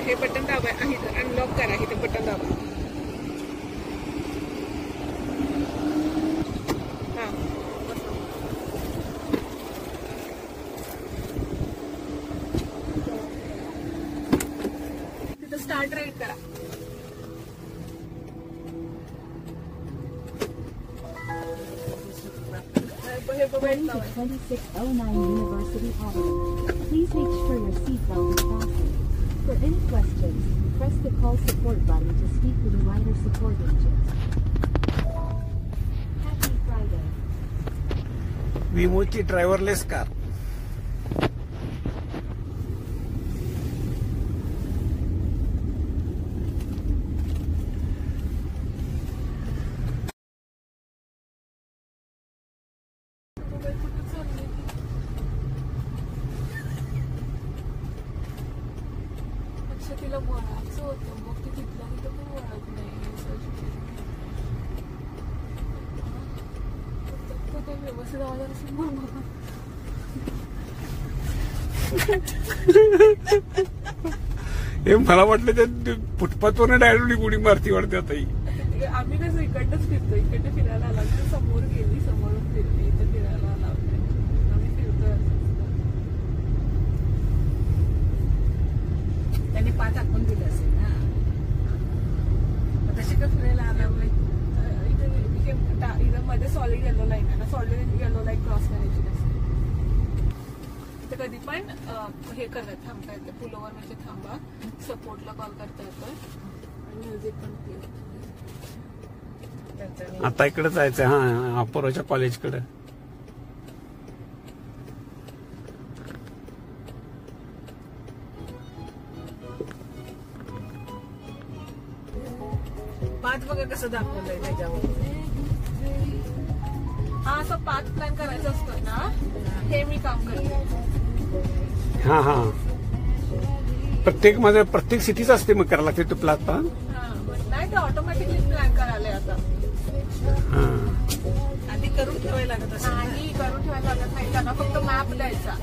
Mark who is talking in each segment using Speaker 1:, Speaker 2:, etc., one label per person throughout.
Speaker 1: हे बटन दाबा, अनलॉक करा, हे बटन दाबा. हा तिथं स्टार्ट राईड करा.
Speaker 2: Going to 2609 University Avenue. Please make sure your seatbelt is fastened. For any questions, press the call support button to speak with a rider support agent. Happy Friday.
Speaker 3: विमोची driverless car.
Speaker 1: तिला वळायचं होतं, मग ती तिथल्या तिथं पण वळत नाही. ते व्यवस्थित आवाज असेल म्हणून
Speaker 3: हे मला वाटलं त्या फुटपाथवर डायरेक्टली उडी मारती वाटते आता ही.
Speaker 1: आम्ही कसं इकडनंच फिरतो, इकडे फिरायला आला समोर गेली, समोरून फिरली, इथे फिरायला आला आम्ही फिरतोय.
Speaker 4: त्यांनी 5 आखून दिले असेल ना, तशी का फिरायला आला.
Speaker 1: इथं मध्ये सॉलिड येलो लाईन आहे ना, सॉलिड येलो लाईन क्रॉस करायची नसते. इथे कधी पण हे करत थांबता येतं, पुलोवर म्हणजे थांबा, सपोर्टला कॉल करता येतोय आणि म्युझिक पण प्ले होतं.
Speaker 3: आता इकडे जायचंय. हा अपोराच्या कॉलेजकडे.
Speaker 4: पाच बघा कसं दाखवलंय त्याच्यावर.
Speaker 1: हा असं पाथ प्लॅन करायचं असतं ना, हे मी काम करते.
Speaker 3: हा हा प्रत्येक सिटीच असते मग करायला लागते तो प्लॅन.
Speaker 1: नाही ते ऑटोमॅटिकली प्लॅन करायला आता.
Speaker 4: आधी करून ठेवायला लागत असं.
Speaker 1: नाही करून ठेवायला लागत नाही, त्यांना फक्त मॅप द्यायचा,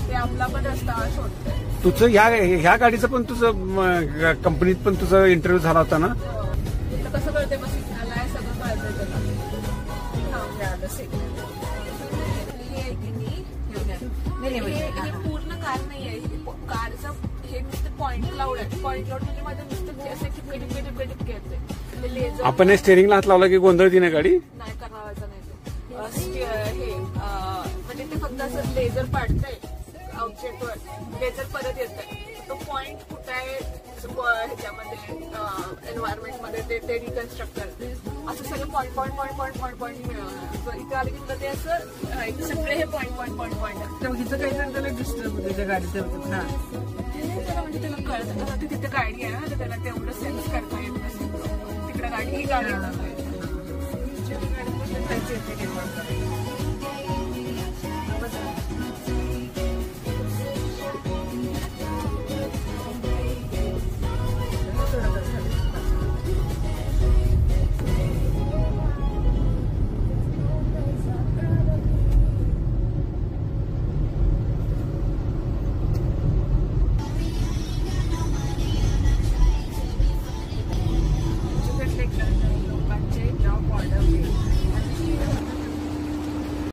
Speaker 1: ते आपला पण रस्ता शोधते.
Speaker 3: तुझं ह्या गाडीचं पण तुझं कंपनीत पण तुझा इंटरव्ह्यू झाला होता ना.
Speaker 1: कसं कळते मग सिग्नल आहे, सगळं कळतंय त्याला. हे पूर्ण कार नाहीये, कारचं हे नुसतं पॉइंट क्लाउड आहे. पॉइंट क्लाउड म्हणजे माझं नुसतं असे टिपके टिपके येते.
Speaker 3: आपण स्टेरिंगला हात लावला की गोंधळती ना गाडी.
Speaker 1: नाही करावायचं नाही ते. हे म्हणजे ते फक्त असं लेझर पाडतंय आउटसेटवर, लेझर परत येतंय. तो पॉइंट कुठे आहे ह्याच्यामध्ये एन्व्हायरमेंट मध्ये ते रिकन्स्ट्रक्ट करते. असं सगळं point point point point point point मिळवणार. इथे आले की तुला ते असं सगळे हे पॉइंट पॉइंट पॉइंट पॉइंट.
Speaker 4: हिचं काहीतरी त्याला डिस्टर्ब होते त्या गाडीचं. हा
Speaker 1: त्याला म्हणजे त्याला कळत तिथे गाडी आहे ना, तर त्याला तेवढं सेन्स करता येत नसेल. तिकडे गाडी ही गाडी येणार.